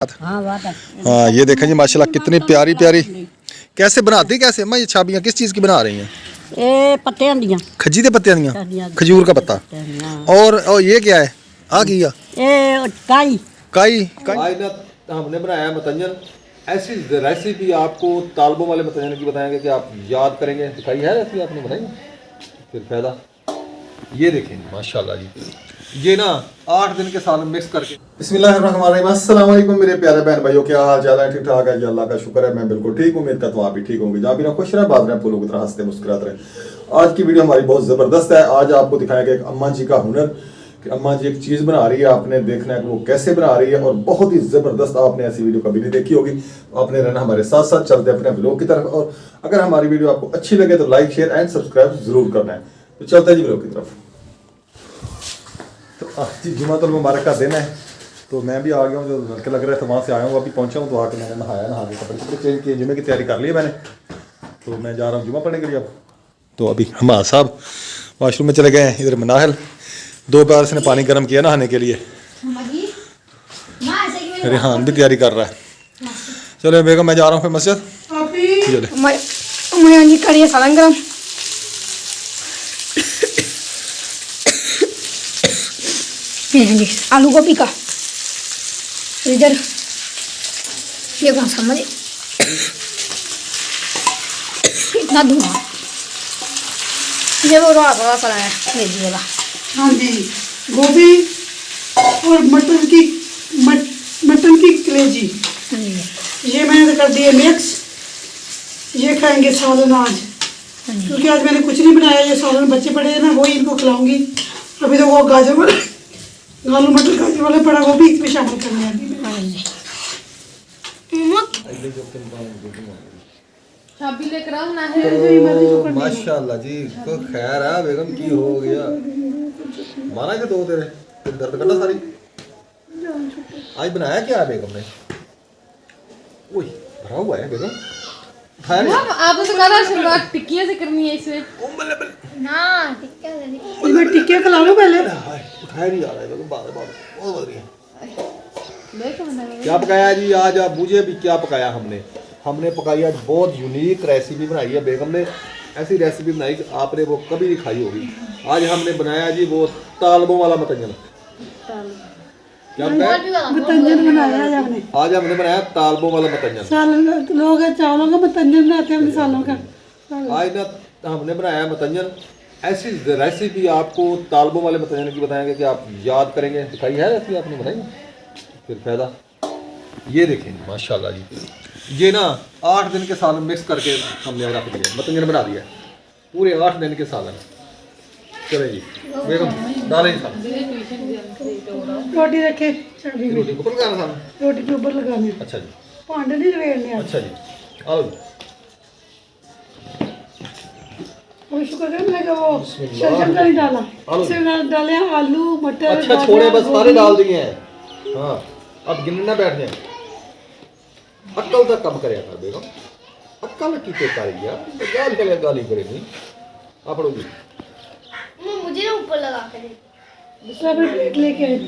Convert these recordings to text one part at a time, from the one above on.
हाँ ये देखें जी माशाल्लाह कितनी प्यारी प्यारी। कैसे बनाती कैसे अम्मा ये छाबियाँ किस चीज़ की बना रही हैं? ये पत्तियां दियां, खजी के पत्तियां दियां, खजूर का पत्ता। और ये क्या है? आ गया ये काई काई आज ना हमने बनाया मतंजन। ऐसी रेसिपी आपको तालबों वाले मतंजन की बताएंगे कि आप याद करेंगे। दिखाई है रेसिपी आपने बनाई, फिर फायदा। ये देखें माशाल्लाह जी, ये ना 8 दिन के साल में मिक्स करके। बिस्मिल्लाहिर्रहमानिर्रहीम, अस्सलाम वालेकुम मेरे प्यारे बहन भाइयों, क्या हाल चाल है? ठीक ठाक है जी, अल्लाह का शुक्र है, मैं बिल्कुल ठीक हूँ। उम्मीद करता हूँ आप भी ठीक होंगे। जहाँ भी ना खुश रहें, बात रहें, फूलों की तरह हंसते मुस्कुराते रहें। आज की वीडियो हमारी बहुत ज़बरदस्त है। आज आपको दिखाएंगे एक अम्मा जी का हुनर कि अम्मा जी एक चीज़ बना रही है, आपने देखना है कि वो कैसे बना रही है और बहुत ही ज़बरदस्त। आपने ऐसी वीडियो कभी नहीं देखी होगी, आपने रहना हमारे साथ साथ। चलते अपने व्लॉग की तरफ, और अगर हमारी वीडियो आपको अच्छी लगे तो लाइक शेयर एंड सब्सक्राइब जरूर करना है। तो चलते हैं जी व्लॉग की तरफ। तो आज जी जुमातुल मुबारक का दिन है, तो मैं भी आ गया हूँ, जो लड़के लग रहे थे वहाँ से आया हूँ, अभी पहुँचा हूँ। तो आके मैंने नहा के कपड़े चेंज किए, जुमे की तैयारी कर ली है मैंने। तो मैं जा रहा हूँ जुमा पढ़ने के लिए अब। तो अभी हमारा साहब वाशरूम में चले गए हैं, इधर मनाहल 2 बार से पानी गर्म किया नहाने के लिए। रेहान भी तैयारी कर रहा है। चलो बेगम मैं जा रहा हूँ फिर मस्जिद। आलू गोभी का इधर ये कौन समझ इतना धुआं, ये वो रात वाला है मेरी वाला। हाँ जी, गोभी और मटन की कलेजी ये मैंने कर दिए मिक्स। ये खाएंगे सालन आज, क्योंकि आज मैंने कुछ नहीं बनाया। ये सालन बच्चे पड़े हैं ना, वही इनको खिलाऊंगी। अभी तो वो गाजर वाले आलू मटर गाजर वाले पड़ा, वो भी इसमें शामिल करने हैं। माशाल्लाह जी, तो खैर है बेगम, की हो गया माना के 2 तेरे दर्द करना सारी। आज बनाया क्या है बेगम ने? ओए भरा हुआ है बेगम। आपने तो कहा शुरुआत टिक्कियां से करनी है इसमें। ना टिक्का मैं टिक्के खिला लूं पहले। उठाया नहीं जा रहा है बेगम, बहुत बद रही है। क्या पकाया जी आज? आप मुझे भी क्या पकाया हमने पकाई आज बहुत यूनिक रेसिपी बनाई है बेगम ने। ऐसी रेसिपी बनाई कि आपने वो कभी नहीं खाई होगी। आज हमने बनाया जी वो तालबों वाला मतंजन। क्या मतंजन बनाया आज हमने बनाया तालबों वाला मतंजन। सालन लोग चावलों का मतंजन बनाते हैं, सालों का। आज ना हमने बनाया मतंजन। ऐसी रेसिपी आपको तालबों वाले मतंजन की बताएंगे कि आप याद करेंगे। दिखाई है रेसिपी आपने बनाई, फिर फायदा। ये देखें माशाल्लाह जी, ये ना 8 दिन के सालन मिक्स करके हमने रख दिया, मतंजन बना दिया पूरे 8 दिन के सालन। चले जी बेगम डालें रोटी रखे, रोटी ऊपर लगाना सामने, रोटी के ऊपर लगाने। अच्छा जी, भांडे नहीं लवेड़ने। अच्छा जी, आओ जी। और शुक्र है मैंने वो शलजम का नहीं डाला, इसमें डाले आलू मटर। अच्छा छोड़े बस, सारे डाल दिए हैं। हाँ अब गिनने ना बैठ जाए। अक्ल तक कम करे कर बेगम, अक्ल की तो कर गाली करे नहीं। आप पढ़ो जी, मुझे ना ऊपर लगा कर प्लेट लेके आए।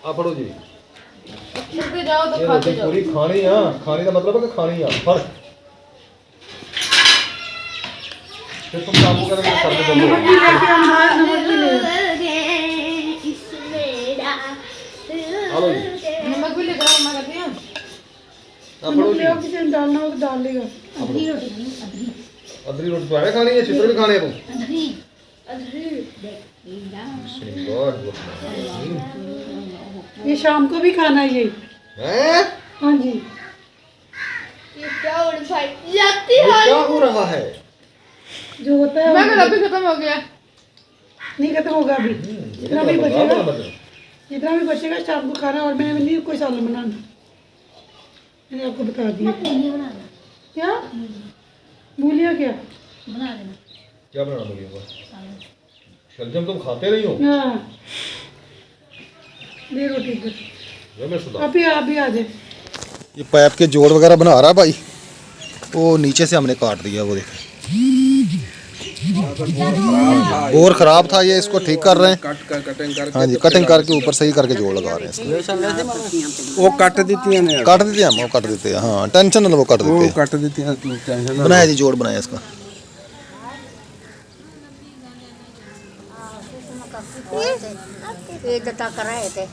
आप पढ़ो जी। पे जाओ तो खाते जाओ। पूरी खानी है, खाने का मतलब है कि खानी है। फर्क फिर तुम काबू करें तो सर में नमक भी लेके आना, नमक भी ले। हेलो जी, नमक भी लेकर आओ, मैं करती हूं। आप पढ़ो जी। किसी ने डालना हो तो डाल लेगा। अदरी रोटी तो है खानी है, चित्र भी खाने हैं ये शाम को भी खाना है ये। हैं? हाँ जी, ये क्या हो रहा है? ये क्या हो रहा है? जो होता है मैं मेरा भी खत्म हो गया। नहीं खत्म होगा अभी। जितना भी बचेगा शाम को खाना। और मैंने नहीं कोई सालन बनाना, मैंने आपको बता दिया। क्या भूलिया? क्या बना देना। क्या बनाना बोलिएगा? शलजम तुम खाते नहीं हो? हाँ दे रोटी पर। आप भी आ जाए। ये पाइप के जोड़ वगैरह बना रहा है भाई, वो नीचे से हमने काट दिया, वो देखें बोर खराब था, ये इसको ठीक कर रहे हैं। कटिंग करके हाँ जी, कटिंग करके ऊपर सही करके जोड़ लगा रहे हैं इसको। वो कट देती है काट देते हैं हम, वो काट देते हैं। हाँ टेंशन ना लो, वो काट वो देते हैं। कट देती है टेंशन ना बनाया जी, जोड़ बनाया इसका। ये जता कराए थे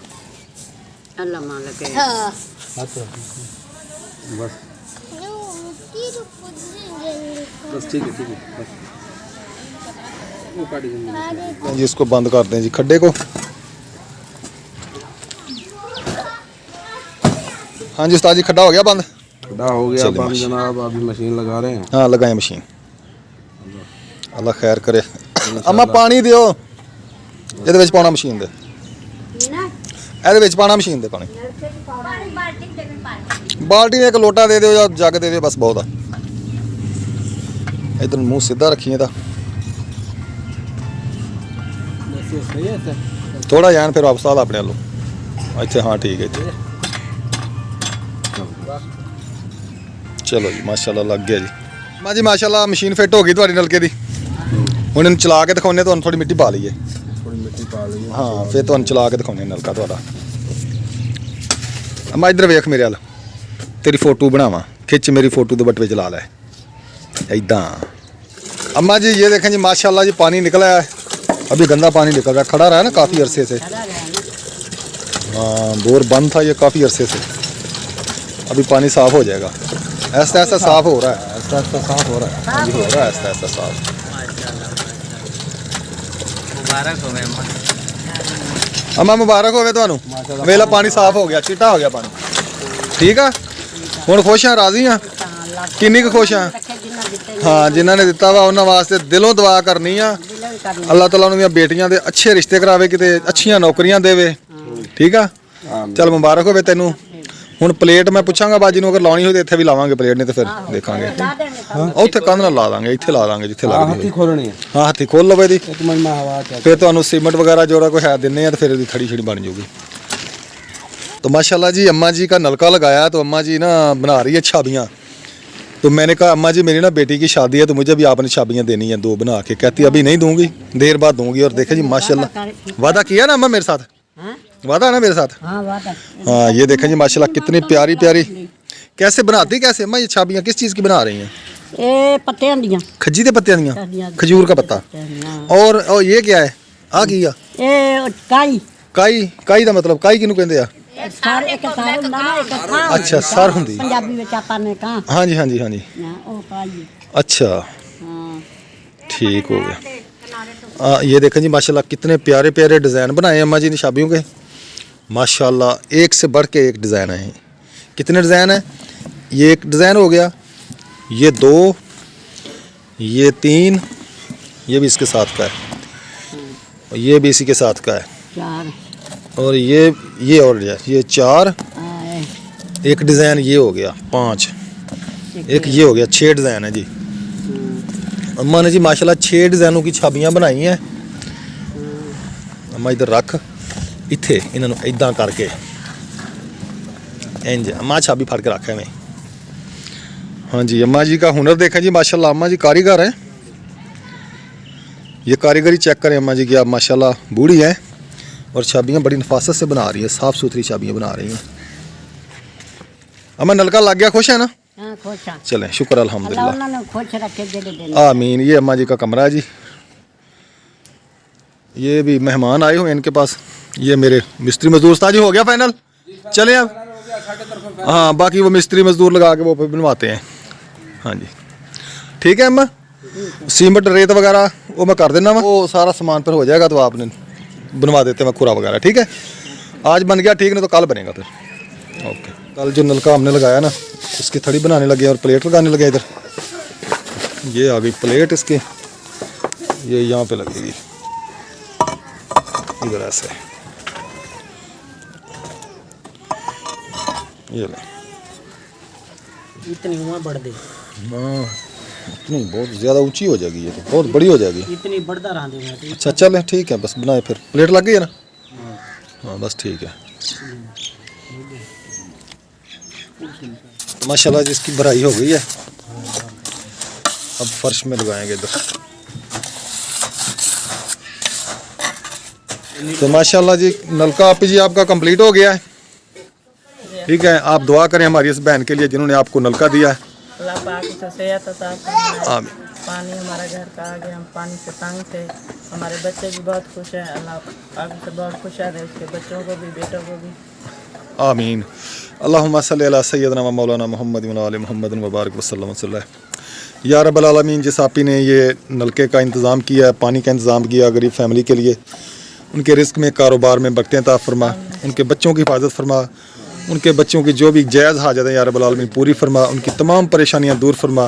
अल्लाह मालिक है। हाँ बस बस ठीक है बस वो काट देंगे। जी इसको बंद करते हैं जी, खड्डे को। हाँ जी उस्ताद जी, खड्डा हो गया बंद। खड़ा हो गया चलिए, बंद माशाल्लाह। जनाब, अभी मशीन लगा रहे हैं। हाँ लगाए मशीन, अल्लाह खैर करे। अम्मा पानी दियो ਇਹਦੇ ਵਿੱਚ ਪਾਉਣਾ ਮਸ਼ੀਨ ਦੇ, ਇਹਦੇ ਵਿੱਚ ਪਾਉਣਾ ਮਸ਼ੀਨ ਦੇ ਪਾਣੀ। ਬਾਲਟੀ ਇੱਕ ਲੋਟਾ ਦੇ ਦਿਓ ਜਾਂ ਜੱਗ ਦੇ ਦਿਓ, ਬਸ ਬਹੁਤ ਆ। ਇਧਰ ਮੂੰਹ ਸਿੱਧਾ ਰੱਖੀਏ ਤਾਂ ਥੋੜਾ ਜਾਨ, ਫਿਰ ਵਾਪਸ ਆ ਲਾ ਆਪਣੇ ਵੱਲੋਂ ਇੱਥੇ। ਹਾਂ ਠੀਕ ਹੈ ਇੱਥੇ। ਚਲੋ ਜੀ ਮਾਸ਼ਾਅੱਲਾ ਲੱਗ ਗਿਆ ਜੀ। ਮਾਂ ਜੀ ਮਾਸ਼ਾਅੱਲਾ ਮਸ਼ੀਨ ਫਿੱਟ ਹੋ ਗਈ ਤੁਹਾਡੀ ਨਲਕੇ ਦੀ। ਹੁਣ ਇਹਨੂੰ ਚਲਾ ਕੇ ਦਿਖਾਉਂਦੇ, ਤੁਹਾਨੂੰ ਥੋੜੀ ਮਿੱਟੀ ਪਾ ਲਈਏ। थोड़ी मिट्टी पा ली है। ਹਾਂ ਫਿਰ ਤੁਹਾਨੂੰ ਚਲਾ ਕੇ ਦਿਖਾਉਂਦੇ ਨਲਕਾ ਤੁਹਾਡਾ। ਅਮਾ ਇੱਧਰ ਵੇਖ ਮੇਰੇ ਵੱਲ, ਤੇਰੀ ਫੋਟੋ ਬਣਾਵਾਂ, ਖਿੱਚ ਮੇਰੀ ਫੋਟੋ ਦੇ ਬਟਵੇ ਚਲਾ ਲੈ ऐदा। अम्मा जी ये देखें जी माशाल्लाह जी, पानी निकला है, अभी गंदा पानी निकल रहा है, खड़ा रहा है ना काफ़ी अरसे से। हाँ बोर बंद था ये काफ़ी अरसे से, अभी पानी साफ़ हो जाएगा। ऐसा ऐसा साफ़ हो रहा है, ऐसा ऐसा साफ़ हो रहा है। हाँ जी हो रहा है ऐसा ऐसा साफ़। मुबारक हो गए अम्मा मुबारक हो गए थानू, वेला पानी साफ़ हो गया, चिट्टा हो गया पानी। ठीक है हुण खुश हाँ, राजी हाँ, किन्नी कुछ खुश हाँ। हाँ जिन्होंने दिता वा उन्होंने वास्ते दिलों दुआ करनी आ, अल्लाह ताला उन्होंने बेटियां दे अच्छे रिश्ते करावे, किते अच्छियां नौकरियां देवे। ठीक है चल मुबारक होवे तेनू। हुण प्लेट मैं पुछांगा बाजी नूं, अगर लाउणी होई ते इत्थे भी लावांगे प्लेट, नहीं तो फिर देखांगे उत्थे कंध नाल ला दांगे, इत्थे ला दांगे जिथे लगदी हत्थी खोलनी है। हाँ हत्थी खोल लवे दी, एक मिनट में हवा चल। फिर तुहानूं सीमेंट वगैरह जोड़ा कोई है दिन्ने आ, तो फिर खड़ी छड़ी बन जाऊगी। तो माशाल्लाह जी अम्मा जी का नलका लगाया, तो अम्मा जी ना बना रही है छाबियाँ। तो मैंने कहा अम्मा जी मेरी ना बेटी की शादी है, तो मुझे भी आपने छाबियाँ देनी है 2 बना के। कहती अभी नहीं दूंगी, देर बाद दूंगी। और देखे जी माशाल्लाह, वादा किया ना अम्मा मेरे साथ, वादा है ना मेरे साथ। हाँ ये देखें जी माशाल्लाह कितनी प्यारी प्यारी। कैसे बनाती कैसे अम्मा ये छाबियाँ, किस चीज़ की बना रही हैं? ये पत्ते दियां, खज्जी के पत्ते दियां, खजूर का पत्ता। और ये क्या है आ की आ? ये काई काई, काई का मतलब काई किनू कहते हैं? सार एक सार हुंदा ना, एक खां अच्छा सर हुंदी, पंजाबी में आपा ने कहा। हाँ जी हाँ जी हाँ जी। ओ काई। अच्छा हां ठीक हो गया। ये देखें जी माशाल्लाह कितने प्यारे प्यारे डिज़ाइन बनाए अम्मा जी ने शाबियों के। माशाल्लाह एक से बढ़ के एक डिज़ाइन है। कितने डिज़ाइन हैं? ये एक डिज़ाइन हो गया, ये 2, ये 3, ये भी इसके साथ का है, ये भी इसी के साथ का है, 4 और ये और ये 4, एक डिज़ाइन ये हो गया 5, एक ये हो गया 6 डिज़ाइन है जी। अम्मा ने जी माशाल्लाह 6 डिज़ाइनों की छाबियाँ बनाई हैं। अम्मा इधर रख, इत्थे इन्होंने इदा करके इंज अम्मा छाबी फड़ के रखा है मैं। हाँ जी अम्मा जी का हुनर देखें जी माशाल्लाह, अम्मा जी कारीगर हैं। ये कारीगरी चेक करें अम्मा जी की, आप माशाल्लाह बूढ़ी हैं और छाबियाँ बड़ी नफासत से बना रही है, साफ़ सुथरी छाबियाँ बना रही हैं। अम्मा नलका लग गया, खुश है ना? हां खुश हां, चलें शुक्र अल्लाह अल्हम्दुलिल्लाह, उन्होंने खुश रखे जेड़े दिन। आमीन। ये अम्मा जी का कमरा है जी, ये भी मेहमान आए हुए हैं इनके पास। ये मेरे मिस्त्री मजदूर था जी, हो गया फाइनल, चले अब। हाँ बाकी वो मिस्त्री मजदूर लगा के वो बनवाते हैं। हाँ जी ठीक है अम्मा, सीमेंट रेत वगैरह वो मैं कर देना, वो सारा सामान पर हो जाएगा तो आपने बनवा देते हैं खुरा वगैरह। ठीक है आज बन गया ठीक, नहीं तो कल बनेगा फिर। ओके कल जो नलका हमने लगाया ना उसकी थड़ी बनाने लगे और प्लेट लगाने लगे। इधर ये आ गई प्लेट इसकी, ये यहाँ पे लगेगी इधर ऐसे, ये ले। इतनी उम्र बढ़ गई, हाँ इतनी बहुत ज़्यादा ऊंची हो जाएगी, ये तो बहुत बड़ी हो जाएगी। इतनी बढ़ता रहा दे। अच्छा चलें ठीक है, बस बनाए फिर। प्लेट लग गई है ना? हाँ बस ठीक है। माशाल्लाह जी इसकी भराई हो गई है, अब फर्श में लगाएंगे इधर। तो माशाल्लाह जी नलका आप जी आपका कंप्लीट हो गया है। ठीक है, आप दुआ करें हमारी इस बहन के लिए जिन्होंने आपको नलका दिया है। अल्लाह पाक से सेहत अता फरमाए। आमीन। पानी हमारा घर का आ गया, हम पानी से तंग थे, हमारे बच्चे भी बहुत खुश हैं। अल्लाह पाक से बहुत खुश है, उसके बच्चों को भी, बेटों को भी। आमीन। अल्लाहुम्मा सल्ली अला सय्यदना व मौलाना मुहम्मद व आले मुहम्मद व बारिक वसल्लम वसल्लम। या रब्बल आलमीन, जिस आपी ने ये नलके का इंतज़ाम किया है, पानी का इंतज़ाम किया गरीब फैमिली के लिए, उनके रिस्क में, कारोबार में बरकतें अता फरमा, उनके बच्चों की हिफाजत फरमा, उनके बच्चों की जो भी जायज़ हाजत है या रब्बल आलमीन पूरी फरमा, उनकी तमाम परेशानियाँ दूर फरमा,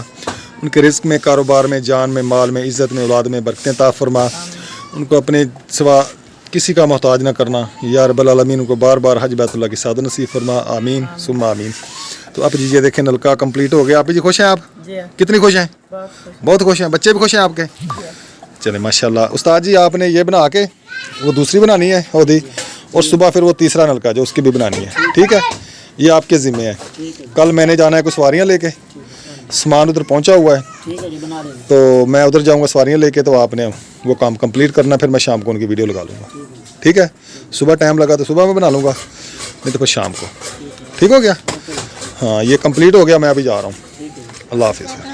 उनके रिस्क में, कारोबार में, जान में, माल में, इज़्ज़त में, औलाद में बरकतें अता फरमा, उनको अपने सिवा किसी का मोहताज ना करना या रब्बल आलमीन, उनको बार बार हज बैतुल्लाह की सादत नसीब फरमा। आमीन सुम्मा आमीन। तो आप जी ये देखें नलका कंप्लीट हो गया। आप जी खुश हैं? आप कितनी खुश हैं? बहुत खुश हैं। बच्चे भी खुश हैं आपके? चले माशाल्लाह। उस्ताद जी आपने ये बना के वो दूसरी बनानी है होदी, और सुबह फिर वो तीसरा नलका जो उसकी भी बनानी है। ठीक है, ये आपके ज़िम्मे है। कल मैंने जाना है कुछ सवारियाँ लेके, सामान उधर पहुंचा हुआ है, तो मैं उधर जाऊंगा सवारियाँ लेके, तो आपने वो काम कंप्लीट करना, फिर मैं शाम को उनकी वीडियो लगा लूँगा। ठीक है, सुबह टाइम लगा तो सुबह मैं बना लूँगा, नहीं तो फिर शाम को। ठीक हो गया? हाँ, ये कंप्लीट हो गया, मैं अभी जा रहा हूँ। अल्लाह हाफिज़।